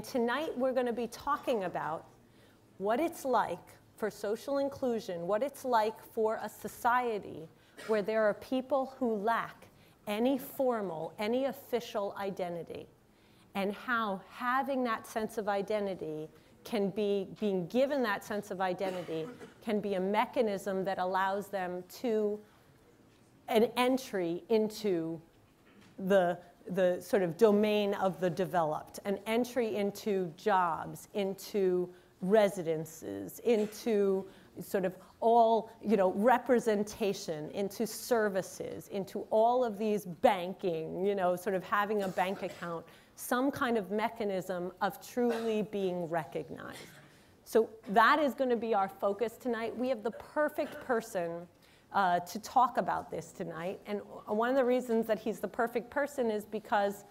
Tonight we're going to be talking about what it's like for social inclusion, what it's like for a society where there are people who lack any formal, any official identity, and how having that sense of identity can be, being given that sense of identity, can be a mechanism that allows them to an entry into the sort of domain of the developed, an entry into jobs, into residences, into sort of all, representation, into services, into all of these banking, sort of having a bank account, some kind of mechanism of truly being recognized. So that is going to be our focus tonight. We have the perfect person to talk about this tonight. And one of the reasons that he's the perfect person is because,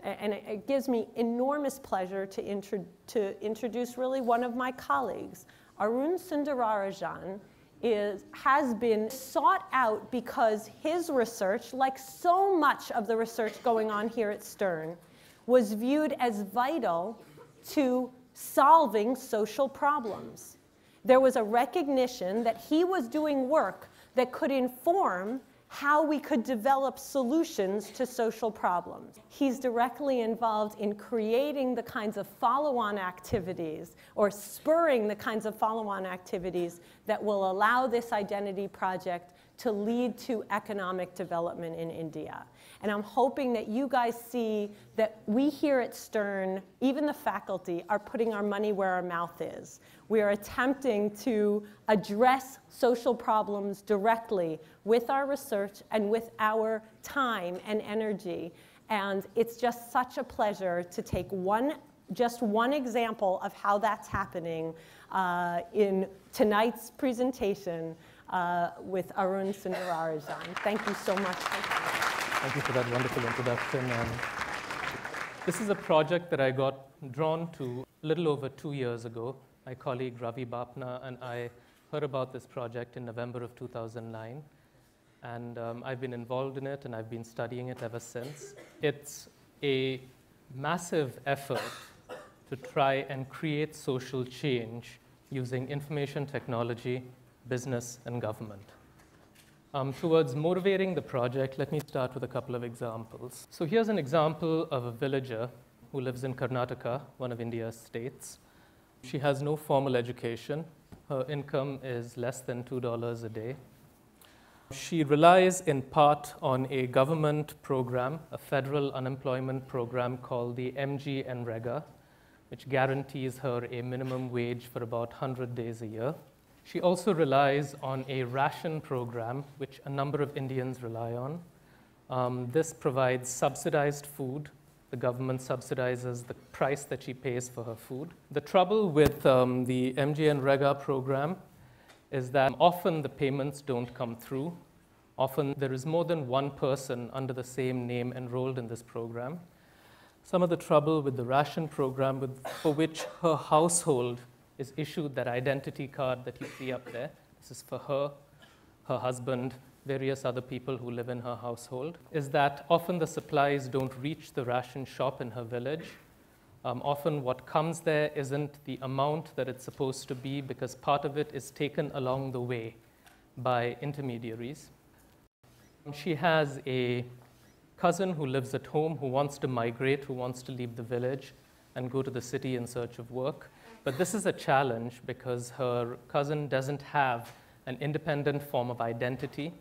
and it gives me enormous pleasure to introduce really one of my colleagues. Arun Sundararajan has been sought out because his research, like so much of the research going on here at Stern, was viewed as vital to solving social problems. There was a recognition that he was doing work that could inform how we could develop solutions to social problems. He's directly involved in creating the kinds of follow-on activities or spurring the kinds of follow-on activities that will allow this identity project to lead to economic development in India. And I'm hoping that you guys see that we here at Stern, even the faculty, are putting our money where our mouth is. We are attempting to address social problems directly with our research and with our time and energy. And it's just such a pleasure to take just one example of how that's happening in tonight's presentation with Arun Sundararajan. Thank you so much. Thank you for that wonderful introduction. This is a project that I got drawn to a little over 2 years ago. My colleague Ravi, Bapna, and I heard about this project in November of 2009. And I've been involved in it, and I've been studying it ever since. It's a massive effort to try and create social change using information technology, business, and government. Towards motivating the project, let me start with a couple of examples. So here's an example of a villager who lives in Karnataka, one of India's states. She has no formal education. Her income is less than $2 a day. She relies in part on a government program, a federal unemployment program called the MGNREGA, which guarantees her a minimum wage for about 100 days a year. She also relies on a ration program, which a number of Indians rely on. This provides subsidized food. The government subsidizes the price that she pays for her food. The trouble with the MGNREGA program is that often the payments don't come through. Often there is more than one person under the same name enrolled in this program. Some of the trouble with the ration program for which her household is issued that identity card that you see up there. This is for her, her husband, various other people who live in her household, is that often the supplies don't reach the ration shop in her village. Often what comes there isn't the amount that it's supposed to be because part of it is taken along the way by intermediaries. She has a cousin who lives at home who wants to migrate, who wants to leave the village and go to the city in search of work. But this is a challenge because her cousin doesn't have an independent form of identity.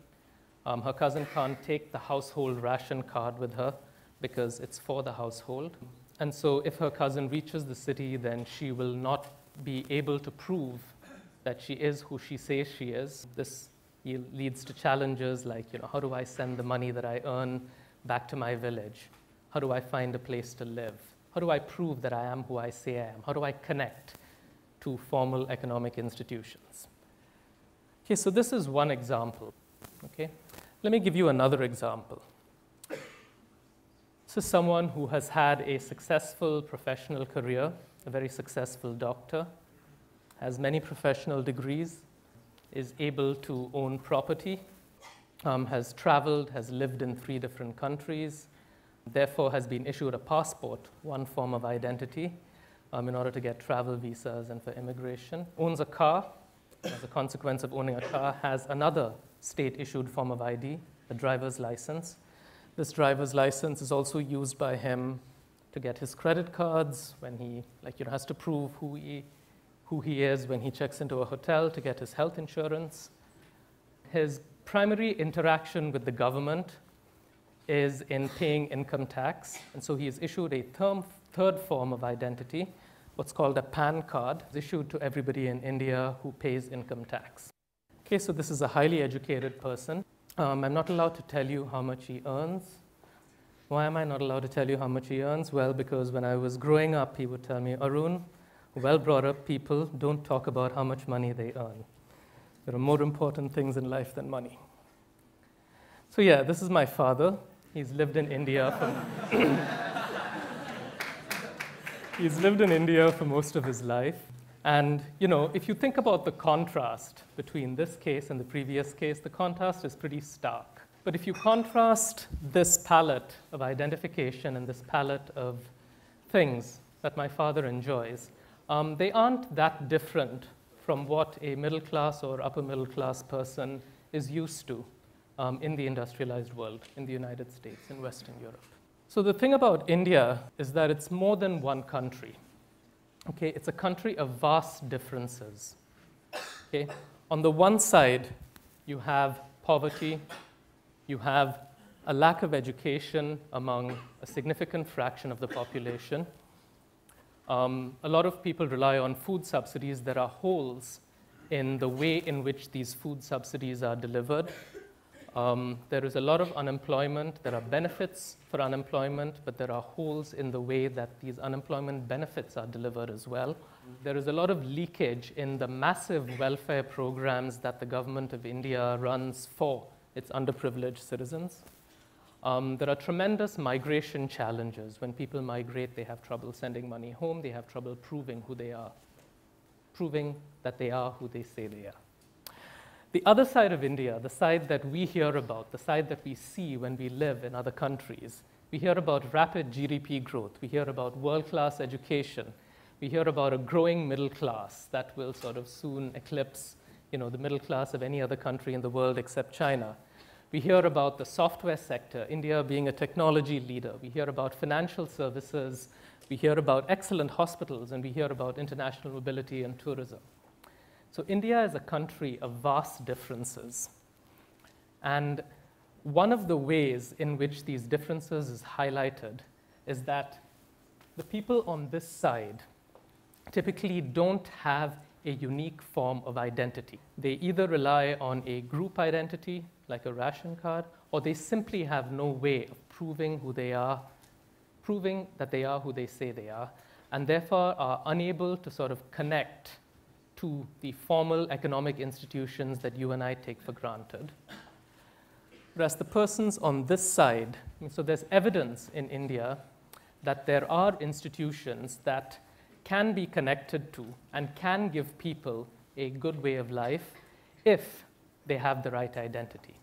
Her cousin can't take the household ration card with her because it's for the household. And so if her cousin reaches the city, then she will not be able to prove that she is who she says she is. This leads to challenges like, how do I send the money that I earn back to my village? How do I find a place to live? How do I prove that I am who I say I am? How do I connect to formal economic institutions? Okay, so this is one example. Okay, let me give you another example. This is someone who has had a successful professional career, a very successful doctor, has many professional degrees, is able to own property, has traveled, has lived in 3 different countries, therefore has been issued a passport, one form of identity, in order to get travel visas and for immigration, owns a car, as a consequence of owning a car, has another state-issued form of ID, a driver's license. This driver's license is also used by him to get his credit cards when he has to prove who he is when he checks into a hotel, to get his health insurance. His primary interaction with the government is in paying income tax, and so he is issued a third form of identity, what's called a PAN card, issued to everybody in India who pays income tax. Okay, so this is a highly educated person. I'm not allowed to tell you how much he earns. Why am I not allowed to tell you how much he earns? Well, because when I was growing up, he would tell me, Arun, well-brought-up people don't talk about how much money they earn. There are more important things in life than money. So yeah, this is my father. He's lived in India for most of his life. And if you think about the contrast between this case and the previous case, the contrast is pretty stark. But if you contrast this palette of identification and this palette of things that my father enjoys, they aren't that different from what a middle class or upper middle class person is used to in the industrialized world, in the United States, in Western Europe. So the thing about India is that it's more than one country. Okay, it's a country of vast differences. Okay? On the one side, you have poverty, you have a lack of education among a significant fraction of the population. A lot of people rely on food subsidies. There are holes in the way in which these food subsidies are delivered. There is a lot of unemployment. There are benefits for unemployment, but there are holes in the way that these unemployment benefits are delivered as well. There is a lot of leakage in the massive welfare programs that the government of India runs for its underprivileged citizens. There are tremendous migration challenges. When people migrate, they have trouble sending money home. They have trouble proving who they are, proving that they are who they say they are. The other side of India, the side that we hear about, the side that we see when we live in other countries, we hear about rapid GDP growth. We hear about world-class education. We hear about a growing middle class that will sort of soon eclipse the middle class of any other country in the world except China. We hear about the software sector, India being a technology leader. We hear about financial services. We hear about excellent hospitals, and we hear about international mobility and tourism. So India is a country of vast differences. And one of the ways in which these differences is highlighted is that the people on this side typically don't have a unique form of identity. They either rely on a group identity, like a ration card, or they simply have no way of proving who they are, proving that they are who they say they are, and therefore are unable to sort of connect to the formal economic institutions that you and I take for granted. Whereas the persons on this side, so there's evidence in India that there are institutions that can be connected to and can give people a good way of life if they have the right identity.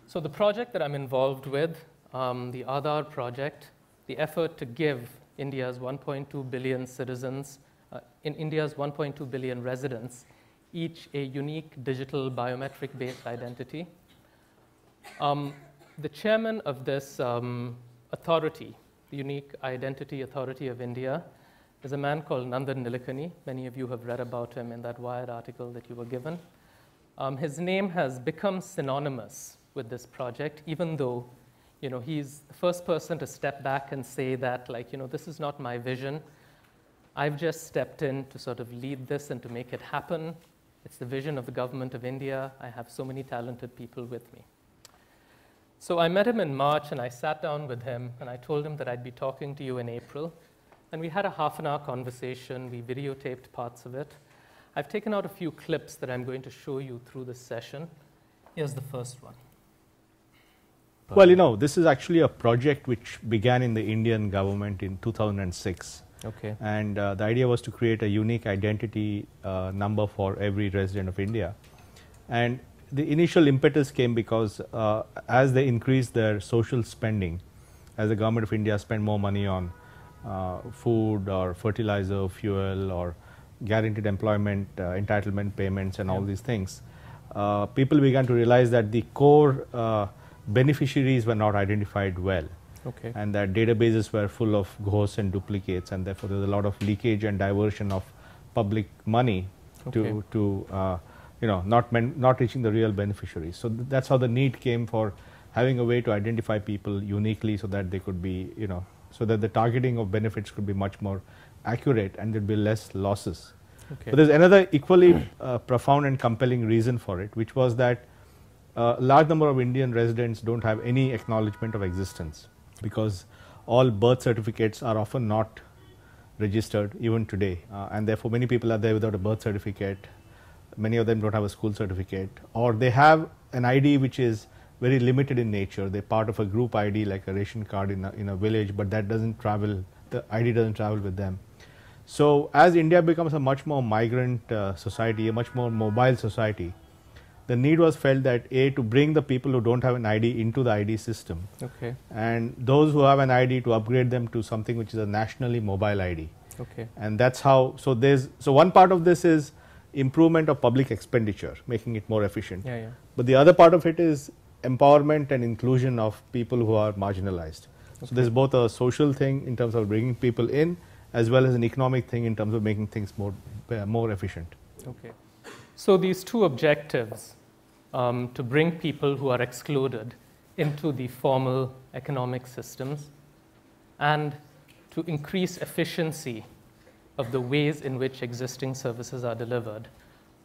So the project that I'm involved with, the Aadhaar project, the effort to give India's 1.2 billion citizens, in India's 1.2 billion residents, each a unique digital biometric-based identity. The chairman of this authority, the Unique Identity Authority of India, is a man called Nandan Nilekani. Many of you have read about him in that Wired article that you were given. His name has become synonymous with this project, even though he's the first person to step back and say that, this is not my vision. I've just stepped in to sort of lead this and to make it happen. It's the vision of the government of India. I have so many talented people with me. So I met him in March, and I sat down with him, and I told him that I'd be talking to you in April. And we had a half-an-hour conversation. We videotaped parts of it. I've taken out a few clips that I'm going to show you through this session. Here's the first one. Well, this is actually a project which began in the Indian government in 2006. Okay. And the idea was to create a unique identity number for every resident of India. And the initial impetus came because as they increased their social spending, as the government of India spent more money on food or fertilizer, fuel, or guaranteed employment, entitlement payments, and all these things, people began to realize that the core beneficiaries were not identified well. Okay. And that databases were full of ghosts and duplicates, and therefore there's a lot of leakage and diversion of public money to not reaching the real beneficiaries. So that's how the need came for having a way to identify people uniquely, so that they could be, so that the targeting of benefits could be much more accurate and there'd be less losses. Okay. But there's another equally profound and compelling reason for it, which was that a large number of Indian residents don't have any acknowledgement of existence, because all birth certificates are often not registered even today, and therefore many people are there without a birth certificate. Many of them don't have a school certificate, or they have an ID which is very limited in nature. They're part of a group ID like a ration card in a village, but that doesn't travel, the ID doesn't travel with them. So as India becomes a much more migrant society, a much more mobile society, the need was felt that to bring the people who don't have an ID into the ID system, Okay. and those who have an ID to upgrade them to something which is a nationally mobile ID. Okay. And that's how, so one part of this is improvement of public expenditure, making it more efficient. Yeah, yeah. But the other part of it is empowerment and inclusion of people who are marginalized. Okay. So there's both a social thing in terms of bringing people in, as well as an economic thing in terms of making things more efficient. Okay. So these two objectives, to bring people who are excluded into the formal economic systems and to increase efficiency of the ways in which existing services are delivered.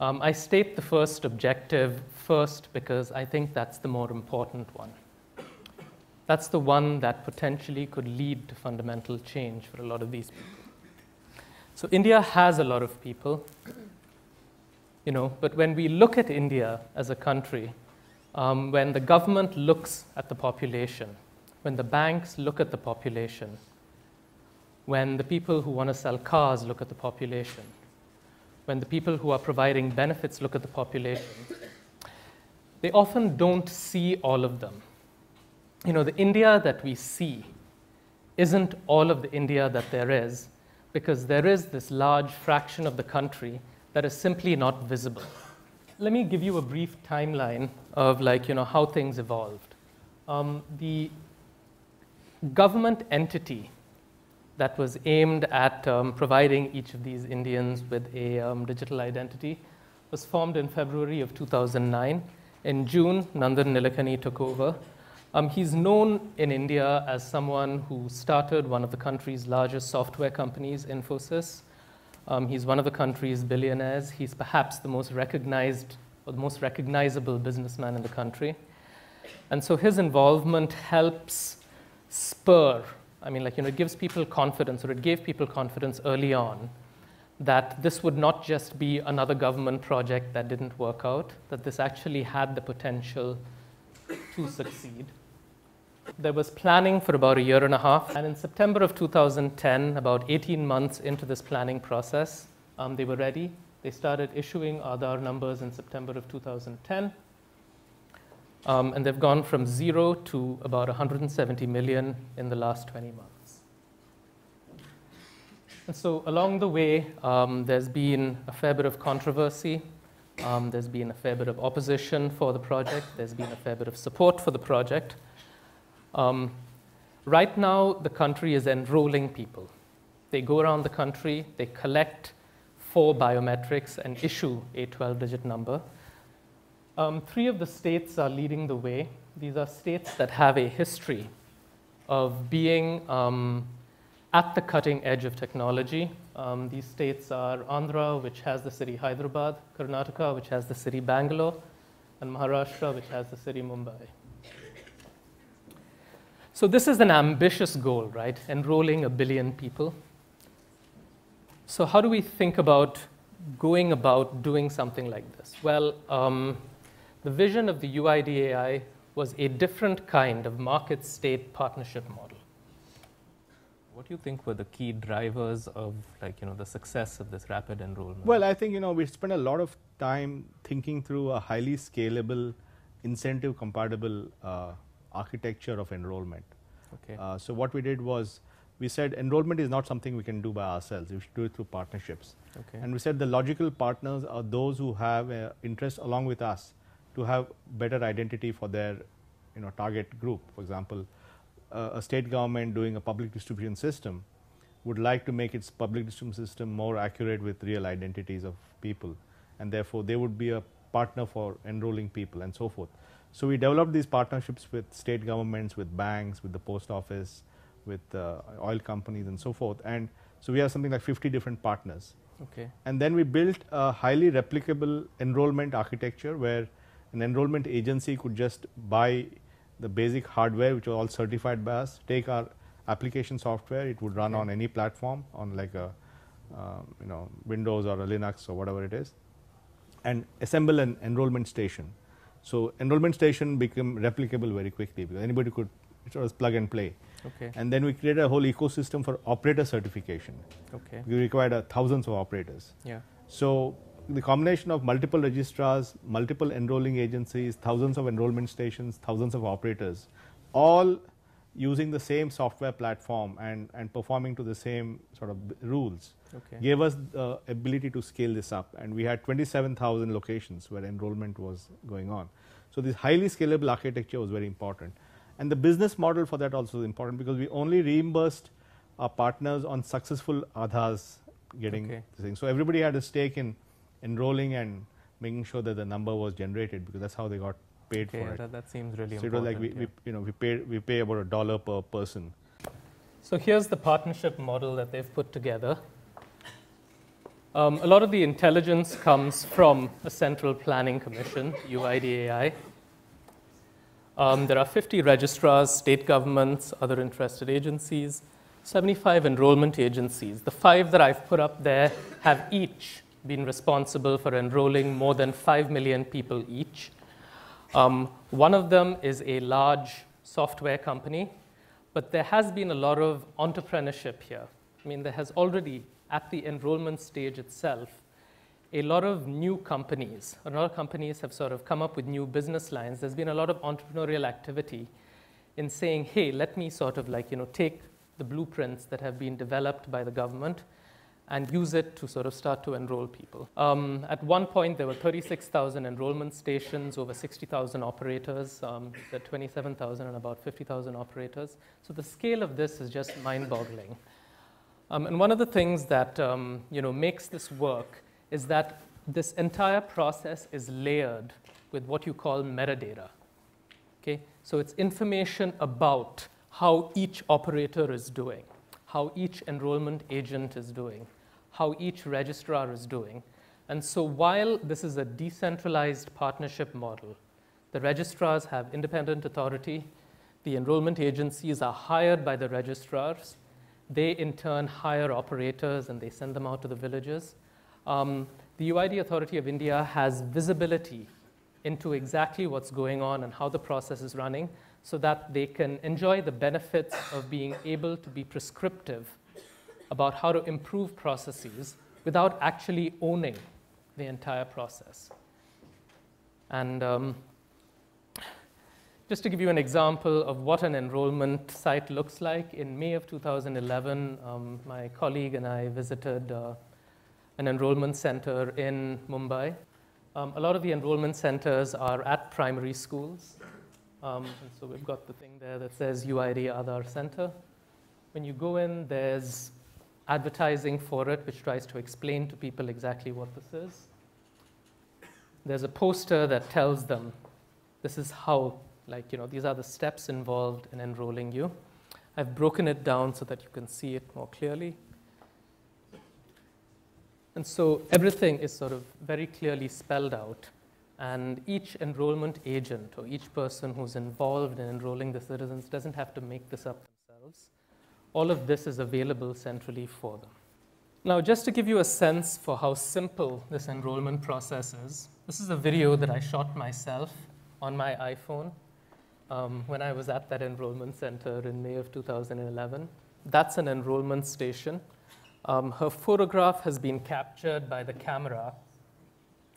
I state the first objective first because I think that's the more important one. That's the one that potentially could lead to fundamental change for a lot of these people. So India has a lot of people, but when we look at India as a country, when the government looks at the population, when the banks look at the population, when the people who want to sell cars look at the population, when the people who are providing benefits look at the population, they often don't see all of them. The India that we see isn't all of the India that there is, because there is this large fraction of the country that is simply not visible. Let me give you a brief timeline of how things evolved. The government entity that was aimed at providing each of these Indians with a digital identity was formed in February of 2009. In June, Nandan Nilekani took over. He's known in India as someone who started one of the country's largest software companies, Infosys. He's one of the country's billionaires. He's perhaps the most recognized or the most recognizable businessman in the country. And so his involvement helps spur, it gives people confidence, or it gave people confidence early on that this would not just be another government project that didn't work out, that this actually had the potential to succeed. There was planning for about a year and a half, and in September of 2010, about 18 months into this planning process, they were ready. They started issuing Aadhaar numbers in September of 2010, and they've gone from 0 to about 170 million in the last 20 months. And so along the way, there's been a fair bit of controversy. There's been a fair bit of opposition for the project. There's been a fair bit of support for the project. Right now, the country is enrolling people. They go around the country, they collect 4 biometrics and issue a 12-digit number. 3 of the states are leading the way. These are states that have a history of being at the cutting edge of technology. These states are Andhra, which has the city Hyderabad, Karnataka, which has the city Bangalore, and Maharashtra, which has the city Mumbai. So this is an ambitious goal, right? Enrolling 1 billion people. So how do we think about going about doing something like this? Well, the vision of the UIDAI was a different kind of market-state partnership model. What do you think were the key drivers of the success of this rapid enrollment? Well, I think we spent a lot of time thinking through a highly scalable, incentive compatible architecture of enrollment. Okay. So what we did was we said enrollment is not something we can do by ourselves. We should do it through partnerships. Okay. And we said the logical partners are those who have interest along with us to have better identity for their target group. For example, a state government doing a public distribution system would like to make its public distribution system more accurate with real identities of people, and therefore they would be a partner for enrolling people and so forth. So we developed these partnerships with state governments, with banks, with the post office, with oil companies and so forth, and so we have something like 50 different partners. Okay. And then we built a highly replicable enrollment architecture where an enrollment agency could just buy the basic hardware, which was all certified by us, take our application software, it would run on any platform, on like a Windows or a Linux or whatever it is, and assemble an enrollment station. So enrollment station became replicable very quickly because anybody could, it was plug and play. Okay. And then we created a whole ecosystem for operator certification. Okay. We required thousands of operators. Yeah. So the combination of multiple registrars, multiple enrolling agencies, thousands of enrollment stations, thousands of operators, all using the same software platform and performing to the same sort of rules, gave us the ability to scale this up. And we had 27,000 locations where enrollment was going on. So this highly scalable architecture was very important. And the business model for that also is important because we only reimbursed our partners on successful Aadhaars getting the thing. So everybody had a stake in enrolling and making sure that the number was generated because that's how they got paid for it. That seems really so important. It was like we pay about $1 per person. So here's the partnership model that they've put together. A lot of the intelligence comes from a central planning commission, UIDAI. There are 50 registrars, state governments, other interested agencies, 75 enrollment agencies. The 5 that I've put up there have each been responsible for enrolling more than 5 million people each. One of them is a large software company, but there has been a lot of entrepreneurship here. I mean, there has already, at the enrollment stage itself, a lot of new companies. A lot of companies have sort of come up with new business lines. There's been a lot of entrepreneurial activity in saying, hey, let me sort of like, take the blueprints that have been developed by the government and use it to sort of start to enroll people. At one point, there were 36,000 enrollment stations, over 60,000 operators, there are 27,000 and about 50,000 operators. So the scale of this is just mind-boggling. And one of the things that makes this work is that this entire process is layered with what you call metadata. Okay? So it's information about how each operator is doing, how each enrollment agent is doing, how each registrar is doing. And so while this is a decentralized partnership model, the registrars have independent authority, the enrollment agencies are hired by the registrars, they in turn hire operators and they send them out to the villages. The UID Authority of India has visibility into exactly what's going on and how the process is running so that they can enjoy the benefits of being able to be prescriptive about how to improve processes without actually owning the entire process. And just to give you an example of what an enrollment site looks like, in May of 2011, my colleague and I visited an enrollment center in Mumbai. A lot of the enrollment centers are at primary schools. And so we've got the thing there that says UID Aadhaar Center. When you go in, there's advertising for it, which tries to explain to people exactly what this is. There's a poster that tells them this is how, these are the steps involved in enrolling you. I've broken it down so that you can see it more clearly. And so everything is sort of very clearly spelled out. And each enrollment agent or each person who's involved in enrolling the citizens doesn't have to make this up themselves. All of this is available centrally for them. Now, just to give you a sense for how simple this enrollment process is, this is a video that I shot myself on my iPhone when I was at that enrollment center in May of 2011. That's an enrollment station. Her photograph has been captured by the camera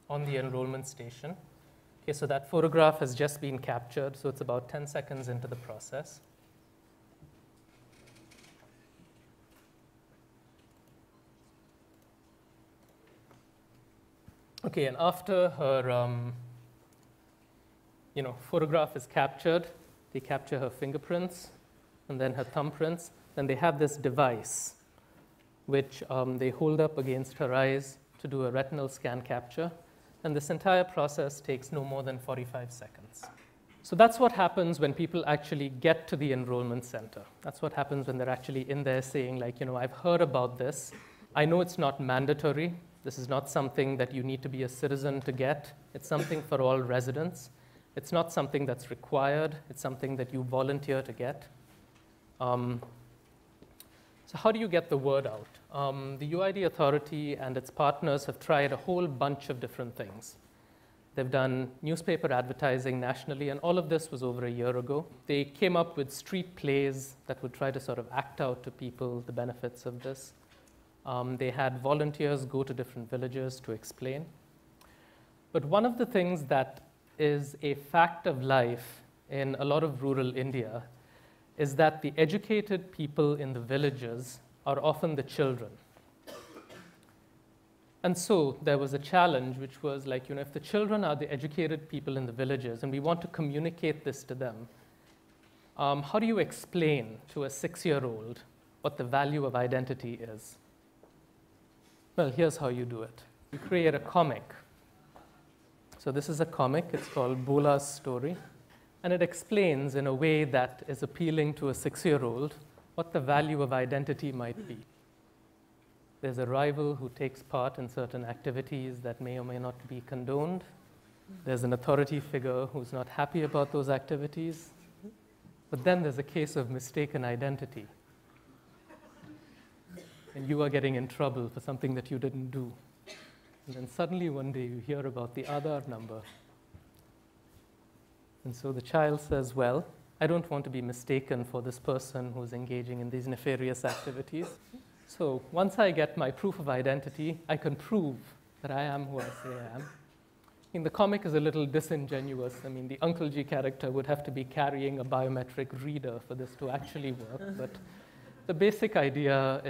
on the enrollment station. Okay, so that photograph has just been captured, so it's about 10 seconds into the process. Okay, and after her photograph is captured, they capture her fingerprints and then her thumbprints. Then they have this device which they hold up against her eyes to do a retinal scan capture. And this entire process takes no more than 45 seconds. So that's what happens when people actually get to the enrollment center. That's what happens when they're actually in there saying, like, I've heard about this. I know it's not mandatory. This is not something that you need to be a citizen to get. It's something for all residents. It's not something that's required. It's something that you volunteer to get. So how do you get the word out? The UID authority and its partners have tried a whole bunch of different things. They've done newspaper advertising nationally, and all of this was over a year ago. They came up with street plays that would try to sort of act out to people the benefits of this. They had volunteers go to different villages to explain. But one of the things that is a fact of life in a lot of rural India is that the educated people in the villages are often the children. And so there was a challenge, which was like, if the children are the educated people in the villages and we want to communicate this to them, how do you explain to a 6-year-old what the value of identity is? Well, here's how you do it. You create a comic. So this is a comic. It's called Bola's Story. And it explains in a way that is appealing to a 6-year-old what the value of identity might be. There's a rival who takes part in certain activities that may or may not be condoned. There's an authority figure who's not happy about those activities. But then there's a case of mistaken identity. And you are getting in trouble for something that you didn't do. And then suddenly one day you hear about the Aadhaar number. And so the child says, well, I don't want to be mistaken for this person who's engaging in these nefarious activities. So once I get my proof of identity, I can prove that I am who I say I am. The comic is a little disingenuous. The Uncle G character would have to be carrying a biometric reader for this to actually work. But the basic idea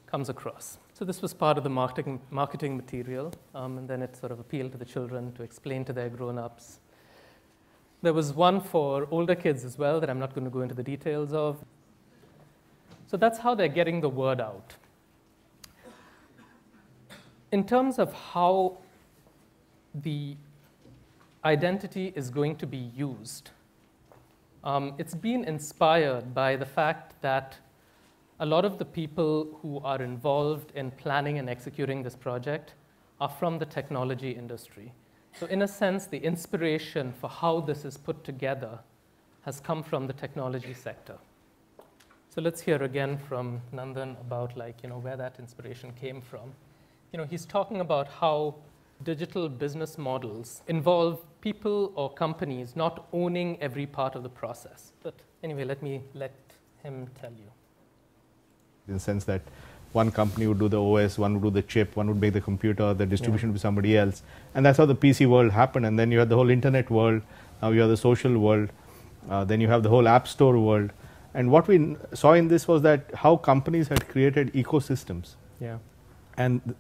comes across. So this was part of the marketing material. And then it sort of appealed to the children to explain to their grown-ups. There was one for older kids as well that I'm not going to go into the details of. So that's how they're getting the word out. In terms of how the identity is going to be used, it's been inspired by the fact that a lot of the people who are involved in planning and executing this project are from the technology industry. So in a sense, the inspiration for how this is put together has come from the technology sector. So let's hear again from Nandan about where that inspiration came from. He's talking about how digital business models involve people or companies not owning every part of the process. But anyway, let him tell you. In the sense that one company would do the OS, one would do the chip, one would make the computer, the distribution to somebody else. And that's how the PC world happened. And then you had the whole internet world, now you have the social world, then you have the whole app store world. And what we saw in this was that how companies had created ecosystems. Yeah. And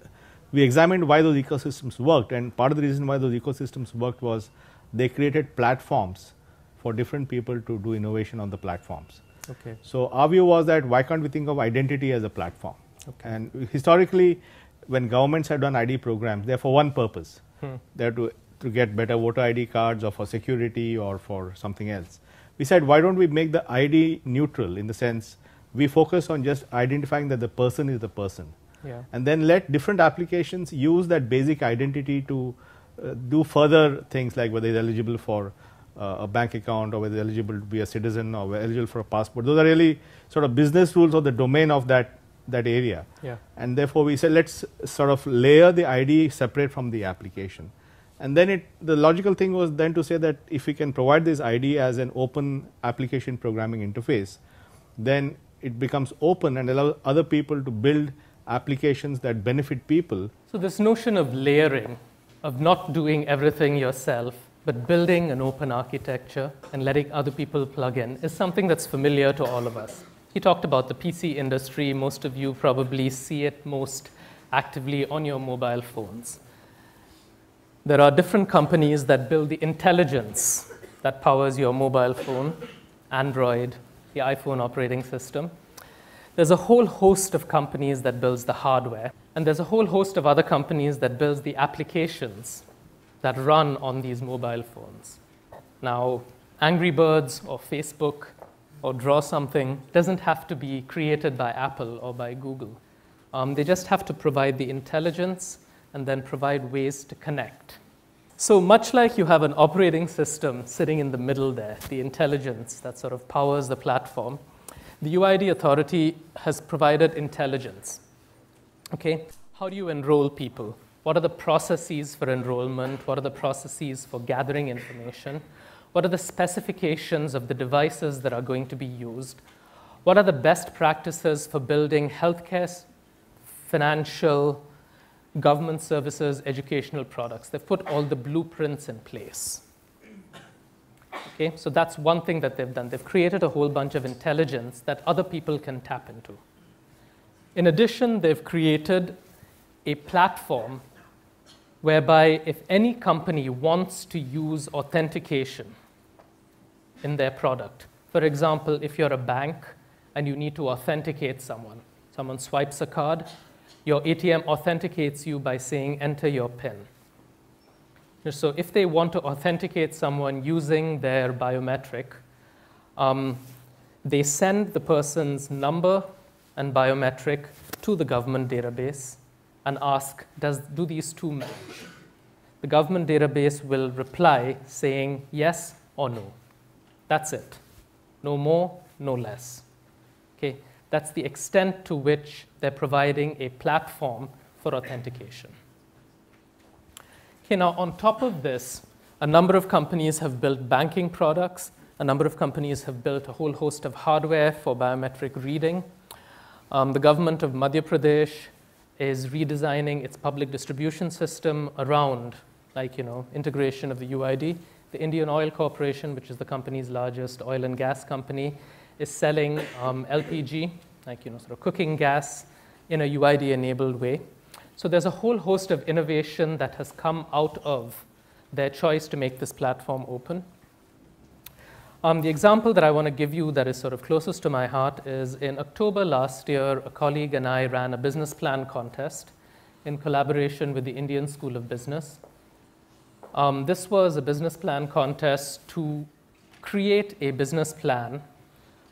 we examined why those ecosystems worked. And part of the reason why those ecosystems worked was they created platforms for different people to do innovation on the platforms. Okay. So our view was that why can't we think of identity as a platform? Okay. And historically, when governments have done ID programs, they're for one purpose. They're to get better voter ID cards or for security or for something else. We said, why don't we make the ID neutral in the sense we focus on just identifying that the person is the person. Yeah. And then let different applications use that basic identity to do further things like whether it's eligible for a bank account or whether it's eligible to be a citizen or eligible for a passport. Those are really sort of business rules of the domain of that area. Yeah. And therefore we said let's sort of layer the ID separate from the application. And then the logical thing was then to say that if we can provide this ID as an open application programming interface, then it becomes open and allows other people to build applications that benefit people. So this notion of layering, of not doing everything yourself, but building an open architecture and letting other people plug in is something that's familiar to all of us. He talked about the PC industry. Most of you probably see it most actively on your mobile phones. There are different companies that build the intelligence that powers your mobile phone, Android, the iPhone operating system. There's a whole host of companies that builds the hardware, and there's a whole host of other companies that builds the applications that run on these mobile phones. Now, Angry Birds or Facebook or Draw Something doesn't have to be created by Apple or by Google. They just have to provide the intelligence and then provide ways to connect. So much like you have an operating system sitting in the middle there, the intelligence that sort of powers the platform, the UID authority has provided intelligence. Okay? How do you enroll people? What are the processes for enrollment? What are the processes for gathering information? What are the specifications of the devices that are going to be used? What are the best practices for building healthcare, financial, government services, educational products? They've put all the blueprints in place. Okay, so that's one thing that they've done. They've created a whole bunch of intelligence that other people can tap into. In addition, they've created a platform whereby if any company wants to use authentication in their product, for example, if you're a bank and you need to authenticate someone swipes a card, your ATM authenticates you by saying, enter your PIN. So if they want to authenticate someone using their biometric, they send the person's number and biometric to the government database and ask, do these two match? The government database will reply saying yes or no. That's it. No more, no less. Okay? That's the extent to which they're providing a platform for authentication. Okay, now on top of this, a number of companies have built banking products. A number of companies have built a whole host of hardware for biometric reading. The government of Madhya Pradesh is redesigning its public distribution system around, integration of the UID. The Indian Oil Corporation, which is the country's largest oil and gas company, is selling LPG, sort of cooking gas, in a UID-enabled way. So there's a whole host of innovation that has come out of their choice to make this platform open. The example that I want to give you that is sort of closest to my heart is in October last year, a colleague and I ran a business plan contest in collaboration with the Indian School of Business. This was a business plan contest to create a business plan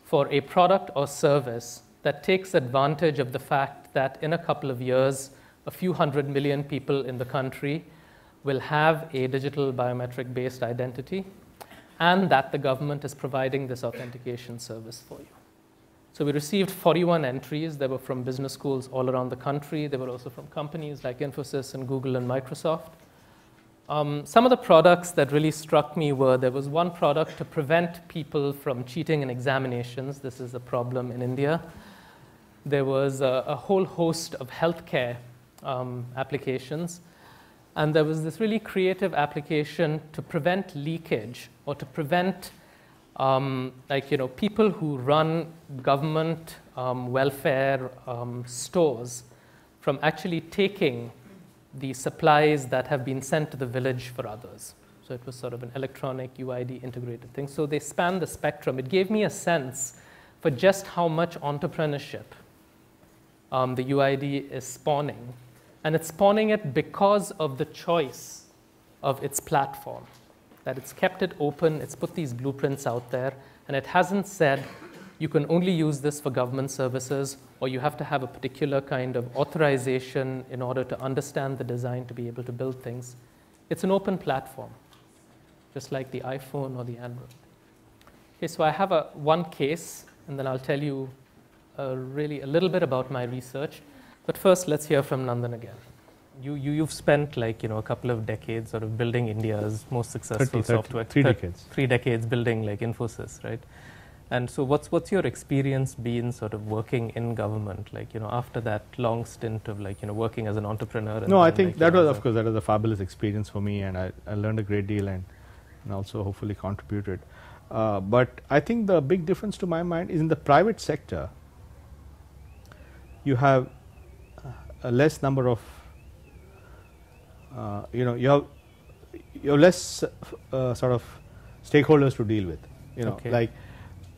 for a product or service that takes advantage of the fact that in a couple of years, a few 100 million people in the country will have a digital biometric-based identity, and that the government is providing this authentication service for you. So we received 41 entries. They were from business schools all around the country. They were also from companies like Infosys and Google and Microsoft. Some of the products that really struck me were, there was one product to prevent people from cheating in examinations. This is a problem in India. There was a whole host of healthcare applications. And there was this really creative application to prevent leakage or to prevent people who run government welfare stores from actually taking the supplies that have been sent to the village for others. So it was sort of an electronic UID integrated thing. So they span the spectrum. It gave me a sense for just how much entrepreneurship the UID is spawning. And it's spawning it because of the choice of its platform, that it's kept it open, it's put these blueprints out there, and it hasn't said you can only use this for government services, or you have to have a particular kind of authorization in order to understand the design to be able to build things. It's an open platform, just like the iPhone or the Android. Okay, so I have one case, and then I'll tell you really a little bit about my research. But first, let's hear from Nandan again. You've spent a couple of decades sort of building India's most successful software. 3 decades. 3 decades building Infosys, right? And so what's your experience been sort of working in government, after that long stint of working as an entrepreneur? No, I think that was, of course, that was a fabulous experience for me, and I learned a great deal and also hopefully contributed. But I think the big difference to my mind is in the private sector, you have a less number of, you have you have less sort of stakeholders to deal with. You know, like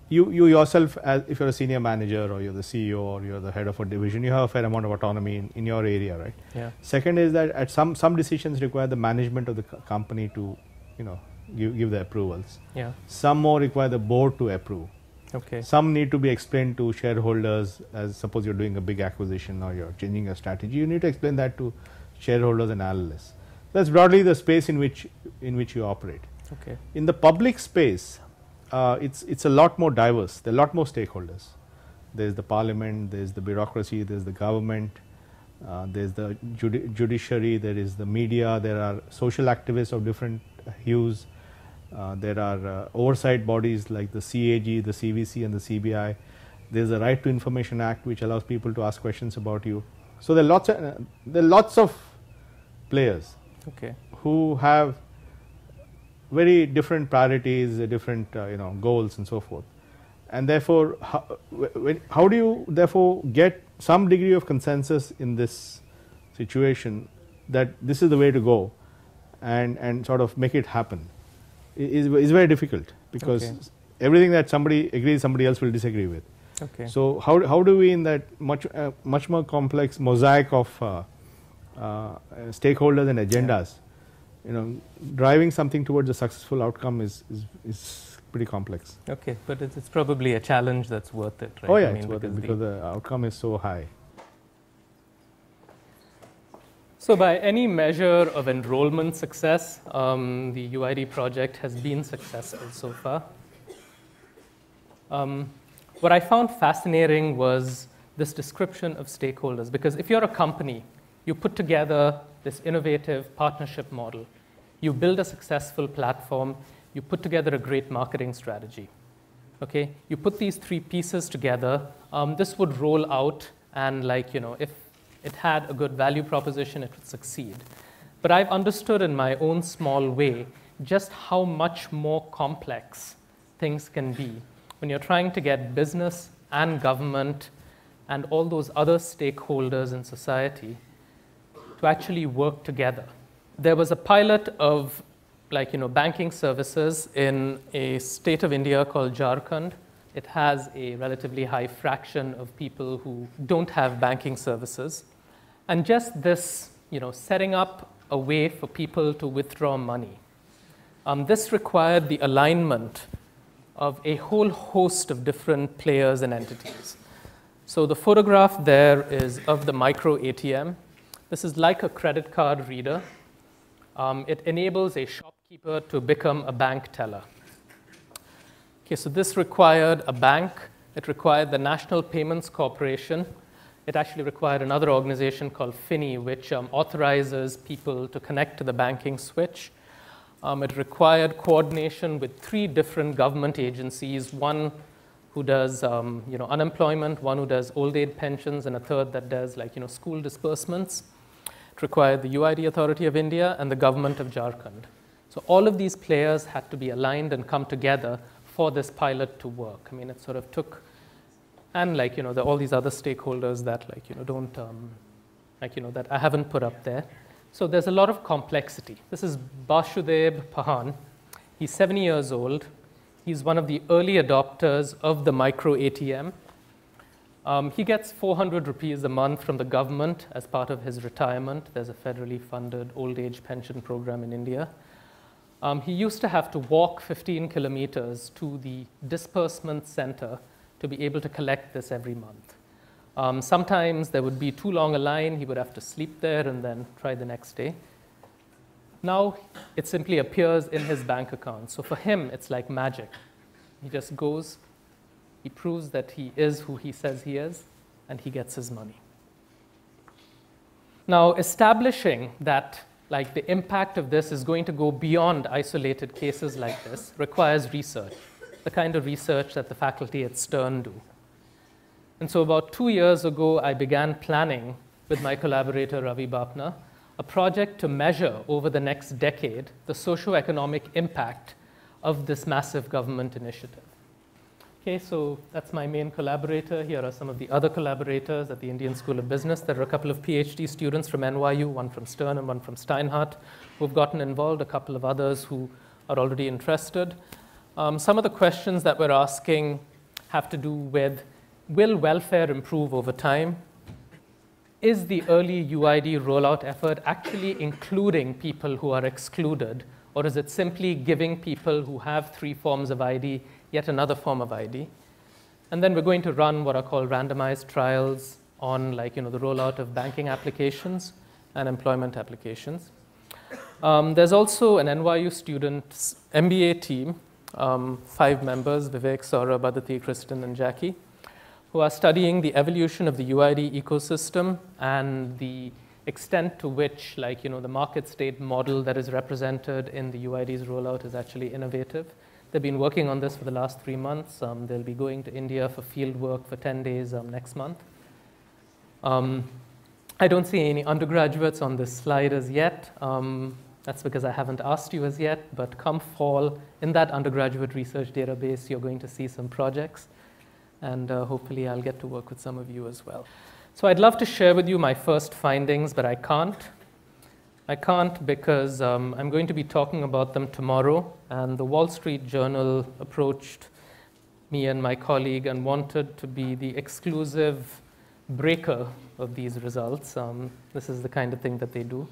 you yourself, as if you're a senior manager or you're the CEO or you're the head of a division, you have a fair amount of autonomy in your area, right? Yeah. Second is that at some decisions require the management of the company to, you know, give the approvals. Yeah. Some more require the board to approve. Okay. Some need to be explained to shareholders, as suppose you're doing a big acquisition or you're changing a strategy, you need to explain that to shareholders and analysts. That's broadly the space in which you operate. Okay. In the public space, it's a lot more diverse. There are a lot more stakeholders. There's the parliament, there's the bureaucracy, there's the government, there's the judiciary, there is the media, there are social activists of different hues. There are oversight bodies like the CAG, the CVC and the CBI. There is the Right to Information Act, which allows people to ask questions about you. So there are lots of players who have very different priorities, different goals and so forth. And therefore, how do you therefore get some degree of consensus in this situation that this is the way to go and sort of make it happen? Is very difficult, because everything that somebody agrees, somebody else will disagree with. So how do we, in that much more complex mosaic of stakeholders and agendas, driving something towards a successful outcome is pretty complex. Okay, but it's probably a challenge that's worth it, right? Oh yeah, it's worth it because the outcome is so high. So by any measure of enrollment success, the UID project has been successful so far. What I found fascinating was this description of stakeholders, because if you're a company, you put together this innovative partnership model, you build a successful platform, you put together a great marketing strategy. Okay, you put these three pieces together, this would roll out, and if it had a good value proposition, it would succeed. But I've understood in my own small way just how much more complex things can be when you're trying to get business and government and all those other stakeholders in society to actually work together. There was a pilot of banking services in a state of India called Jharkhand. It has a relatively high fraction of people who don't have banking services. And just this, setting up a way for people to withdraw money, this required the alignment of a whole host of different players and entities. So the photograph there is of the micro-ATM. This is like a credit card reader. It enables a shopkeeper to become a bank teller. Okay, so this required a bank. It required the National Payments Corporation. It actually required another organization called FINI, which authorizes people to connect to the banking switch. It required coordination with 3 different government agencies, one who does unemployment, one who does old age pensions, and a third that does school disbursements. It required the UID Authority of India and the government of Jharkhand. So all of these players had to be aligned and come together for this pilot to work. I mean, it sort of took, and all these other stakeholders that don't, that I haven't put up there. So there's a lot of complexity. This is Basudeb Pahan. He's 70 years old. He's one of the early adopters of the micro-ATM. He gets 400 rupees a month from the government as part of his retirement. There's a federally funded old age pension program in India. He used to have to walk 15 kilometers to the disbursement center to be able to collect this every month. Sometimes there would be too long a line. He would have to sleep there and then try the next day. Now it simply appears in his bank account. So for him, it's like magic. He just goes, he proves that he is who he says he is, and he gets his money. Now, establishing that the impact of this is going to go beyond isolated cases like this requires research, the kind of research that the faculty at Stern do. And so about 2 years ago, I began planning with my collaborator, Ravi Bapna, a project to measure over the next decade the socioeconomic impact of this massive government initiative. Okay, so that's my main collaborator. Here are some of the other collaborators at the Indian School of Business. There are a couple of PhD students from NYU, one from Stern and one from Steinhardt, who've gotten involved, a couple of others who are already interested. Some of the questions that we're asking have to do with, will welfare improve over time? Is the early UID rollout effort actually including people who are excluded, or is it simply giving people who have 3 forms of ID yet another form of ID? And then we're going to run what are called randomized trials on the rollout of banking applications and employment applications. There's also an NYU students MBA team, 5 members, Vivek, Saurabh, Aditi, Kristen, and Jackie, who are studying the evolution of the UID ecosystem and the extent to which the market state model that is represented in the UID's rollout is actually innovative. They've been working on this for the last 3 months. They'll be going to India for field work for 10 days next month. I don't see any undergraduates on this slide as yet. That's because I haven't asked you as yet, but come fall, in that undergraduate research database, you're going to see some projects, and hopefully I'll get to work with some of you as well. So I'd love to share with you my first findings, but I can't. I can't because I'm going to be talking about them tomorrow, and the Wall Street Journal approached me and my colleague and wanted to be the exclusive breaker of these results. This is the kind of thing that they do.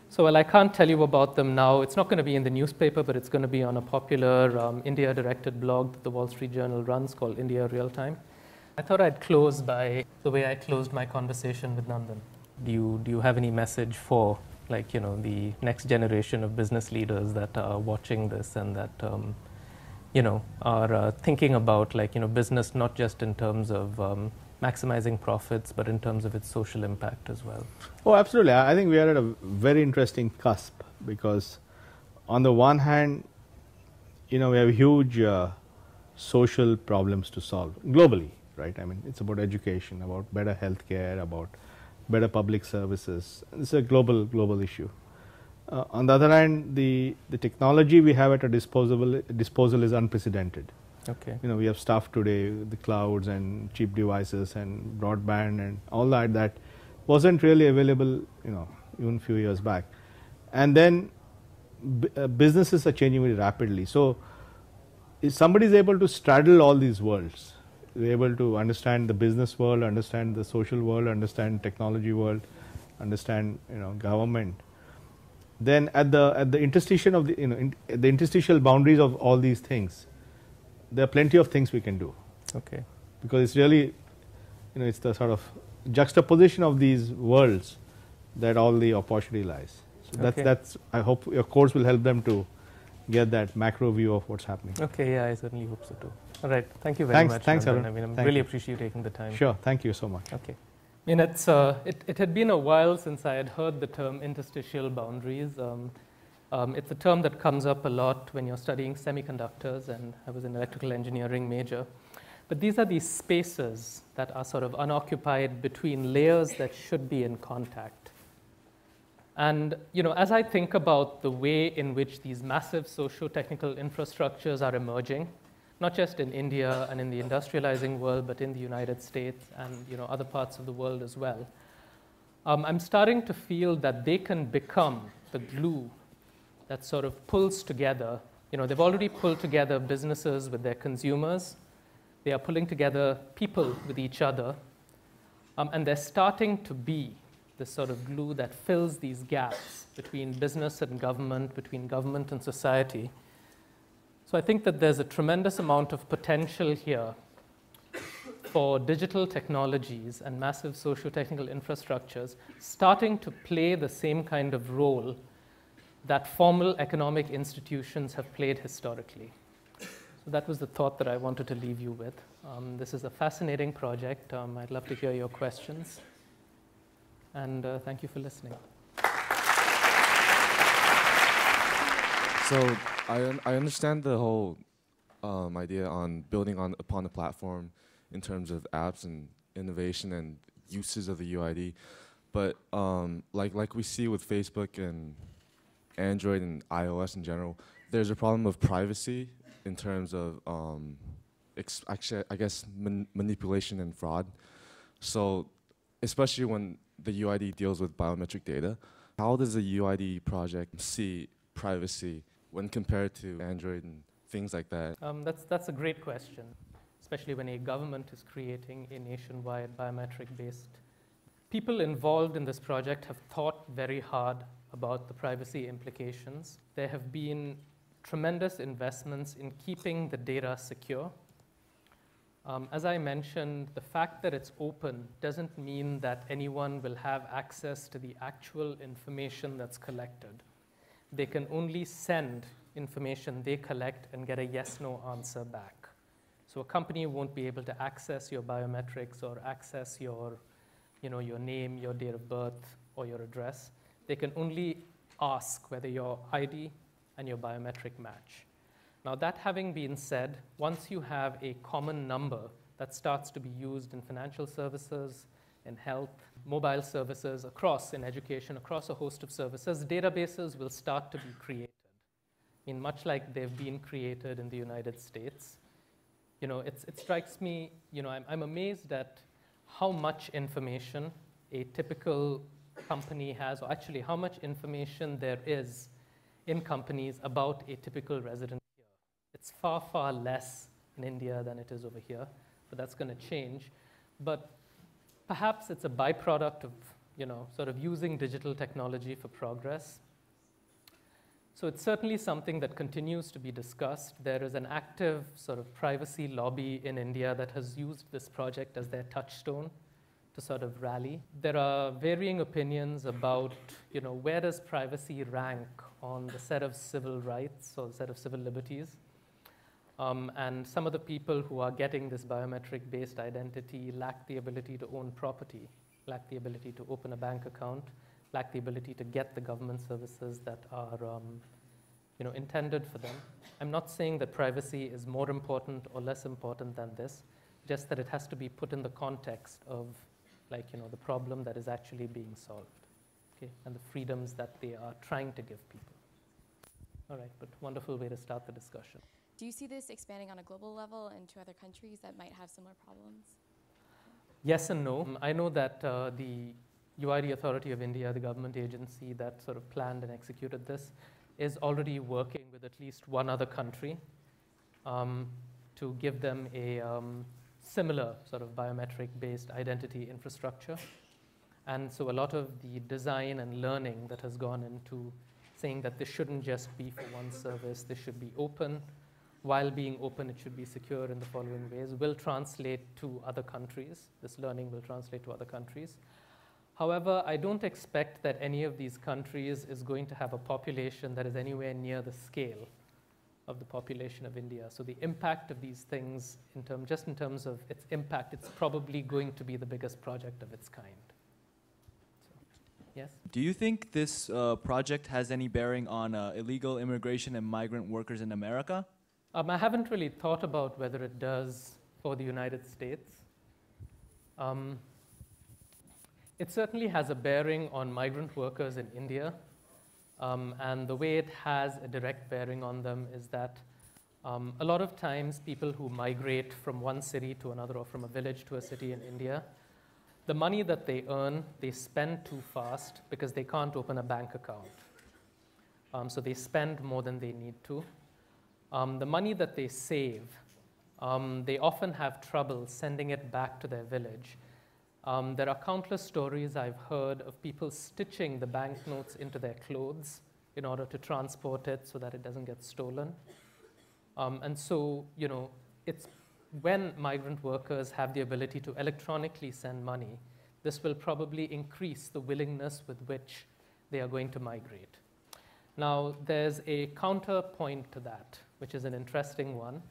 So while I can't tell you about them now, it's not going to be in the newspaper, but it's going to be on a popular India-directed blog that the Wall Street Journal runs called India Real Time. I thought I'd close by the way I closed my conversation with Nandan. Do you have any message for the next generation of business leaders that are watching this and that are thinking about business not just in terms of maximizing profits, but in terms of its social impact as well? Oh, absolutely. I think we are at a very interesting cusp because on the one hand, we have huge social problems to solve globally, right? I mean, it's about education, about better healthcare, about better public services. It's a global issue. On the other hand, the technology we have at our disposal is unprecedented. Okay. We have stuff today, the clouds and cheap devices and broadband and all that wasn't really available, even a few years back. And then businesses are changing very rapidly. So if somebody is able to straddle all these worlds, they're able to understand the business world, understand the social world, understand technology world, understand government, then at the interstitial of the interstitial boundaries of all these things, there are plenty of things we can do. Okay. Because it's really, it's the sort of juxtaposition of these worlds that all the opportunity lies. So Okay. that's I hope your course will help them to get that macro view of what's happening. Okay, yeah, I certainly hope so too. All right, thank you very much. Thanks, Nandan. Arun. I really appreciate you taking the time. Sure, thank you so much. Okay. It had been a while since I had heard the term interstitial boundaries. It's a term that comes up a lot when you're studying semiconductors, and I was an electrical engineering major. But these are these spaces that are sort of unoccupied between layers that should be in contact. And as I think about the way in which these massive socio-technical infrastructures are emerging, not just in India and in the industrializing world, but in the United States and other parts of the world as well, I'm starting to feel that they can become the glue that sort of pulls together. They've already pulled together businesses with their consumers. They are pulling together people with each other. And they're starting to be this sort of glue that fills these gaps between business and government, between government and society. So I think that there's a tremendous amount of potential here for digital technologies and massive socio-technical infrastructures starting to play the same kind of role that formal economic institutions have played historically. So that was the thought that I wanted to leave you with. This is a fascinating project. I'd love to hear your questions. And thank you for listening. So I understand the whole idea on building upon the platform in terms of apps and innovation and uses of the UID, but like we see with Facebook and Android and iOS in general, there's a problem of privacy in terms of actually, I guess, manipulation and fraud. So especially when the UID deals with biometric data, how does the UID project see privacy when compared to Android and things like that? That's a great question, especially when a government is creating a nationwide biometric-based. People involved in this project have thought very hard about the privacy implications. There have been tremendous investments in keeping the data secure. As I mentioned, the fact that it's open doesn't mean that anyone will have access to the actual information that's collected. They can only send information they collect and get a yes/no answer back. So a company won't be able to access your biometrics or access your name, your date of birth, or your address. They can only ask whether your ID and your biometric match. Now, that having been said, once you have a common number that starts to be used in financial services, in health, mobile services, in education, across a host of services, databases will start to be created. I mean, much like they've been created in the United States. It strikes me, I'm amazed at how much information a typical company has, or actually how much information there is in companies about a typical resident here. It's far, far less in India than it is over here, but that's going to change. But perhaps it's a byproduct of, sort of using digital technology for progress. So it's certainly something that continues to be discussed. There is an active sort of privacy lobby in India that has used this project as their touchstone to sort of rally. There are varying opinions about, where does privacy rank on the set of civil rights or the set of civil liberties. And some of the people who are getting this biometric-based identity lack the ability to own property, lack the ability to open a bank account, lack the ability to get the government services that are intended for them. I'm not saying that privacy is more important or less important than this, just that it has to be put in the context of the problem that is actually being solved, okay, and the freedoms that they are trying to give people. All right, but wonderful way to start the discussion. Do you see this expanding on a global level into other countries that might have similar problems? Yes and no. I know that the UID Authority of India, the government agency that sort of planned and executed this, is already working with at least one other country to give them a similar sort of biometric-based identity infrastructure. And so a lot of the design and learning that has gone into saying that this shouldn't just be for one service, this should be open. While being open, it should be secure in the following ways, will translate to other countries. This learning will translate to other countries. However, I don't expect that any of these countries is going to have a population that is anywhere near the scale of the population of India. So the impact of these things, just in terms of its impact, it's probably going to be the biggest project of its kind. So, yes? Do you think this project has any bearing on illegal immigration and migrant workers in America? I haven't really thought about whether it does for the United States. It certainly has a bearing on migrant workers in India. And the way it has a direct bearing on them is that a lot of times people who migrate from one city to another or from a village to a city in India, the money that they earn, they spend too fast because they can't open a bank account. So they spend more than they need to. The money that they save, they often have trouble sending it back to their village. There are countless stories I've heard of people stitching the banknotes into their clothes in order to transport it so that it doesn't get stolen. And so, it's when migrant workers have the ability to electronically send money, this will probably increase the willingness with which they are going to migrate. Now, there's a counterpoint to that, which is an interesting one,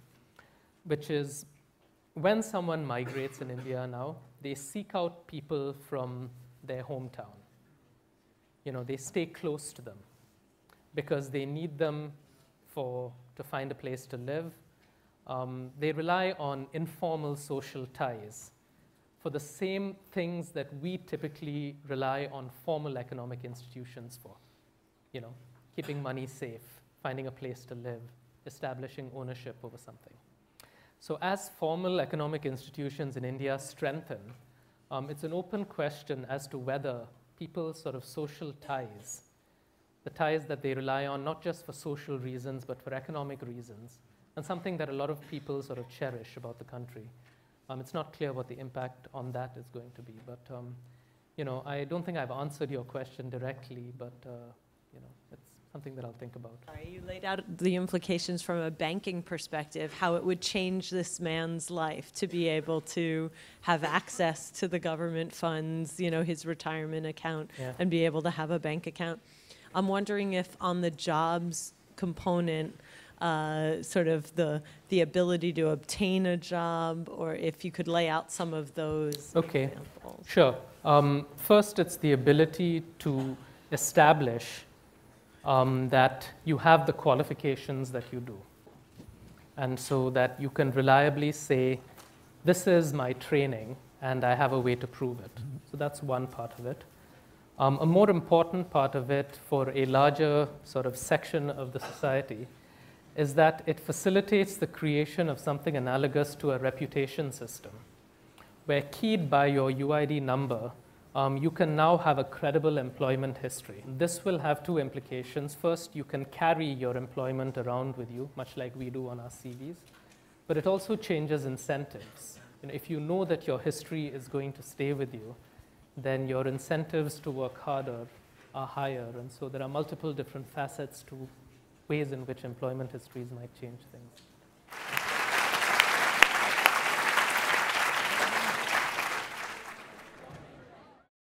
which is when someone migrates in India now, they seek out people from their hometown. They stay close to them because they need them to find a place to live. They rely on informal social ties for the same things that we typically rely on formal economic institutions for. Keeping money safe, finding a place to live, establishing ownership over something. So as formal economic institutions in India strengthen, it's an open question as to whether people's sort of social ties, the ties that they rely on not just for social reasons but for economic reasons, and something that a lot of people sort of cherish about the country. It's not clear what the impact on that is going to be, but you know, I don't think I've answered your question directly, but you know, it's something that I'll think about. You laid out the implications from a banking perspective, how it would change this man's life to be able to have access to the government funds, you know, his retirement account, and be able to have a bank account. I'm wondering if on the jobs component, sort of the ability to obtain a job, or if you could lay out some of those examples. Sure. First, it's the ability to establish that you have the qualifications that you do. And so that you can reliably say, this is my training, and I have a way to prove it. So that's one part of it. A more important part of it for a larger sort of section of the society is that it facilitates the creation of something analogous to a reputation system, where keyed by your UID number, you can now have a credible employment history. This will have two implications. First, you can carry your employment around with you, much like we do on our CVs. But it also changes incentives. You know, if you know that your history is going to stay with you, then your incentives to work harder are higher. And so there are multiple different facets to ways in which employment histories might change things.